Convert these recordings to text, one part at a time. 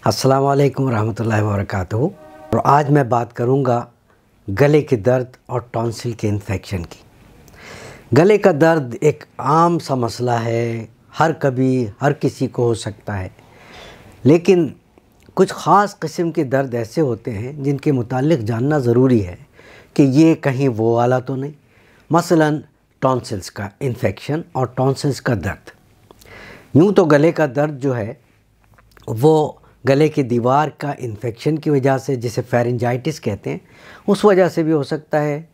अस्सलाम वालेकुम रहमतुल्लाहि व बरकातहू। और आज मैं बात करूंगा गले के दर्द और टॉन्सिल के इन्फेक्शन की। गले का दर्द एक आम सा मसला है, हर किसी को हो सकता है, लेकिन कुछ ख़ास किस्म के दर्द ऐसे होते हैं जिनके मुतालिक जानना ज़रूरी है कि ये कहीं वो वाला तो नहीं। मसलन टॉन्सिल्स का इन्फेक्शन और टॉन्सिल्स का दर्द। यूँ तो गले का दर्द जो है वो गले की दीवार का इन्फेक्शन की वजह से, जिसे फेरिंजाइटिस कहते हैं, उस वजह से भी हो सकता है।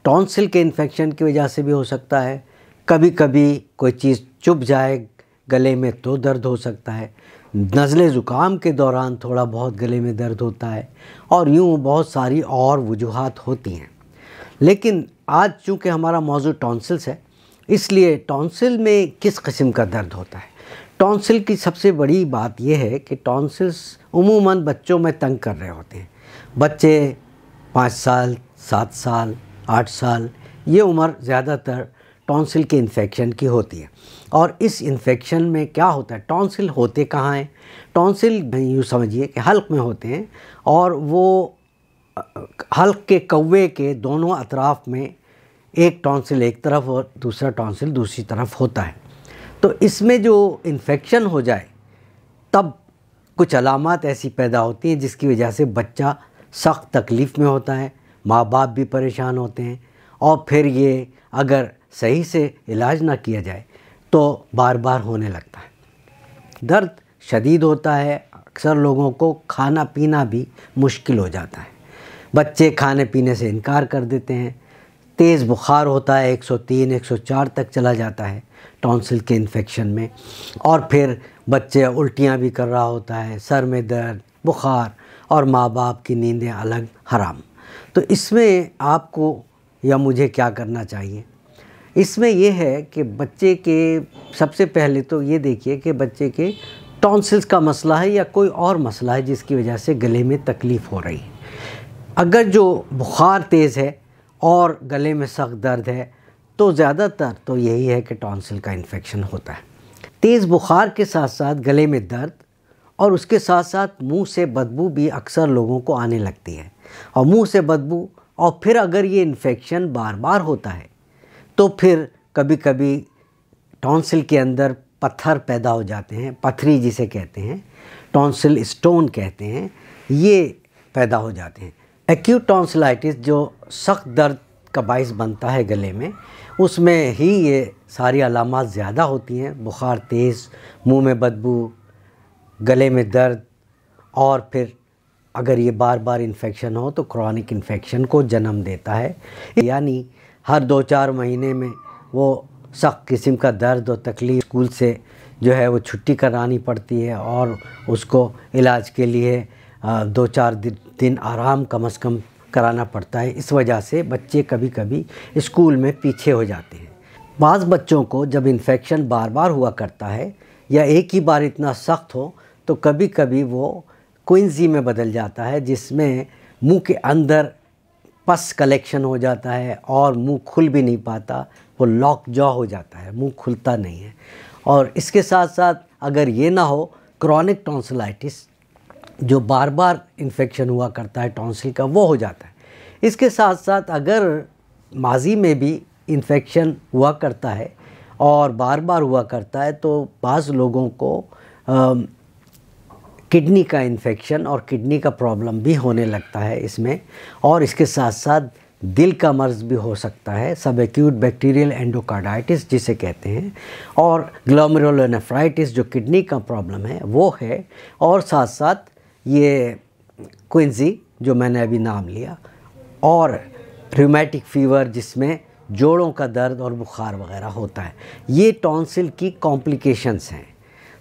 टॉन्सिल के इन्फेक्शन की वजह से भी हो सकता है। कभी कभी कोई चीज़ चुभ जाए गले में तो दर्द हो सकता है। नज़ले ज़ुकाम के दौरान थोड़ा बहुत गले में दर्द होता है, और यूँ बहुत सारी और वजूहात होती हैं। लेकिन आज चूँकि हमारा मौजू टॉन्सिल्स है, इसलिए टॉन्सिल में किस किस्म का दर्द होता है। टॉन्सिल की सबसे बड़ी बात यह है कि टॉन्सिल्स उमूमन बच्चों में तंग कर रहे होते हैं। बच्चे 5 साल, 7 साल, 8 साल, ये उम्र ज़्यादातर टॉन्सिल के इन्फेक्शन की होती है। और इस इन्फेक्शन में क्या होता है, टॉन्सिल होते कहाँ हैं? टॉन्सिल यूँ समझिए कि हल्क में होते हैं, और वो हल्क के कौवे के दोनों अतराफ़ में एक टॉन्सिल एक तरफ और दूसरा टॉन्सिल दूसरी तरफ होता है। तो इसमें जो इन्फेक्शन हो जाए तब कुछ अलामात ऐसी पैदा होती हैं जिसकी वजह से बच्चा सख्त तकलीफ़ में होता है, माँ बाप भी परेशान होते हैं, और फिर ये अगर सही से इलाज ना किया जाए तो बार बार होने लगता है। दर्द शदीद होता है, अक्सर लोगों को खाना पीना भी मुश्किल हो जाता है। बच्चे खाने पीने से इनकार कर देते हैं। तेज़ बुखार होता है, 103, 104 तक चला जाता है टॉन्सिल के इन्फेक्शन में। और फिर बच्चे उल्टियाँ भी कर रहा होता है, सर में दर्द, बुखार, और माँ बाप की नींदें अलग हराम। तो इसमें आपको या मुझे क्या करना चाहिए? इसमें यह है कि बच्चे के सबसे पहले तो ये देखिए कि बच्चे के टॉन्सिल्स का मसला है या कोई और मसला है जिसकी वजह से गले में तकलीफ़ हो रही है। अगर जो बुखार तेज़ है और गले में सख्त दर्द है तो ज़्यादातर तो यही है कि टॉन्सिल का इन्फेक्शन होता है। तेज़ बुखार के साथ साथ गले में दर्द और उसके साथ साथ मुंह से बदबू भी अक्सर लोगों को आने लगती है। और मुंह से बदबू, और फिर अगर ये इन्फेक्शन बार बार होता है तो फिर कभी कभी टॉन्सिल के अंदर पत्थर पैदा हो जाते हैं, पथरी जिसे कहते हैं, टॉन्सिल स्टोन कहते हैं, ये पैदा हो जाते हैं। एक्यूट टॉन्सिलाइटिस जो सख्त दर्द का बाइस बनता है गले में, उसमें ही ये सारी अलामात ज़्यादा होती हैं। बुखार तेज़, मुंह में बदबू, गले में दर्द, और फिर अगर ये बार बार इन्फेक्शन हो तो क्रॉनिक इन्फेक्शन को जन्म देता है। यानी हर 2-4 महीने में वो सख्त किस्म का दर्द और तकलीफ़, स्कूल से जो है वो छुट्टी करानी पड़ती है, और उसको इलाज के लिए 2-4 दिन आराम कम से कम कराना पड़ता है। इस वजह से बच्चे कभी कभी स्कूल में पीछे हो जाते हैं। बाज़ बच्चों को जब इन्फेक्शन बार बार हुआ करता है या एक ही बार इतना सख्त हो तो कभी कभी वो क्विंजी में बदल जाता है, जिसमें मुंह के अंदर पस कलेक्शन हो जाता है और मुंह खुल भी नहीं पाता, वो लॉक जॉ हो जाता है, मुंह खुलता नहीं है। और इसके साथ साथ अगर ये ना हो, क्रॉनिक टॉन्सिलाइटिस जो बार बार इन्फेक्शन हुआ करता है टॉन्सिल का, वो हो जाता है। इसके साथ साथ अगर माजी में भी इन्फेक्शन हुआ करता है और बार बार हुआ करता है तो बाज़ लोगों को किडनी का इन्फेक्शन और किडनी का प्रॉब्लम भी होने लगता है इसमें। और इसके साथ साथ दिल का मर्ज़ भी हो सकता है, सब एक्यूट बैक्टीरियल एंडोकार्डाइटिस जिसे कहते हैं, और ग्लोमेरुलोनेफ्राइटिस जो किडनी का प्रॉब्लम है वो है, और साथ साथ ये क्विंजी जो मैंने अभी नाम लिया, और रूमेटिक फ़ीवर जिसमें जोड़ों का दर्द और बुखार वगैरह होता है। ये टॉन्सिल की कॉम्प्लिकेशंस हैं।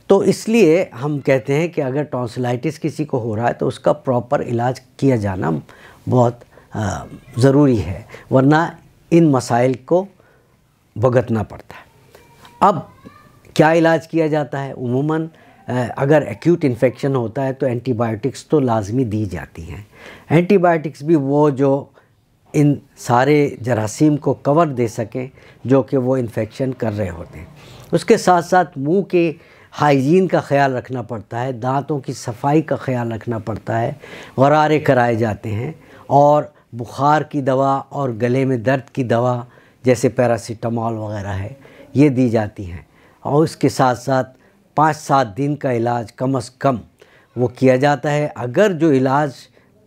तो इसलिए हम कहते हैं कि अगर टॉन्सिलाइटिस किसी को हो रहा है तो उसका प्रॉपर इलाज किया जाना बहुत ज़रूरी है, वरना इन मसाइल को भुगतना पड़ता है। अब क्या इलाज किया जाता है? उमूमन अगर एक्यूट इन्फेक्शन होता है तो एंटीबायोटिक्स तो लाजमी दी जाती हैं। एंटीबायोटिक्स भी वो जो इन सारे जरासीम को कवर दे सकें जो कि वो इन्फेक्शन कर रहे होते हैं। उसके साथ साथ मुंह के ہائیجین کا خیال رکھنا پڑتا ہے، دانتوں کی صفائی کا خیال رکھنا پڑتا ہے، غرارے کرائے جاتے ہیں، اور بخار کی دوا اور گلے میں درد کی دوا جیسے پیراسیٹامول وغیرہ ہے یہ دی جاتی ہیں، اور اس کے ساتھ ساتھ 5-7 دن کا علاج کم از کم وہ کیا جاتا ہے۔ اگر جو علاج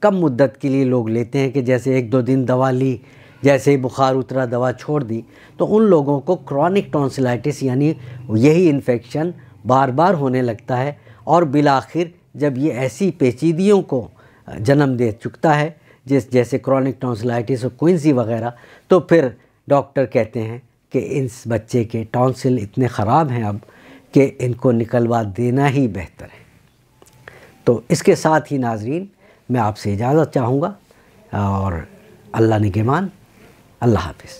کم مدت کے لیے لوگ لیتے ہیں کہ جیسے 1-2 دن دوا لی، جیسے ہی بخار اترا دوا چھوڑ دی، تو ان لوگوں کو کرونک ٹونسلائٹس یعنی یہی انفیکشن بار بار ہونے لگتا ہے، اور بالآخر جب یہ ایسی پیچیدگیوں کو جنم دے چکتا ہے جیسے کرونک ٹونسلائٹس اور کوئنزی وغیرہ، تو پھر ڈاکٹر کہتے ہیں کہ اس بچے کے ٹونسل اتنے خراب ہیں اب کہ ان کو نکلوا دینا ہی بہتر ہے۔ تو اس کے ساتھ ہی ناظرین میں آپ سے اجازت چاہوں گا، اور اللہ نگہبان، اللہ حافظ۔